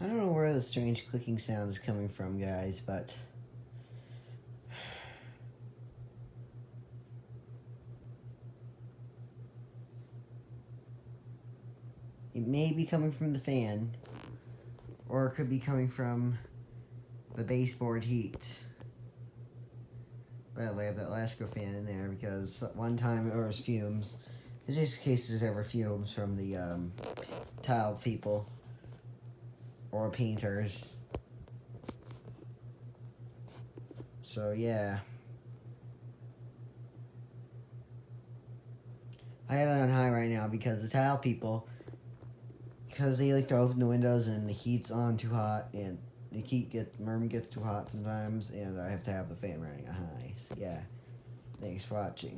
I don't know where the strange clicking sound is coming from, guys, but it may be coming from the fan, or it could be coming from the baseboard heat. By the way, I have that Lasco fan in there because one time there was fumes. In just in case there's ever fumes from the tile people or painters. So yeah. I have it on high right now because the tile people, because they like to open the windows and the heat's on too hot and the room gets too hot sometimes, and I have to have the fan running on high. So yeah, thanks for watching.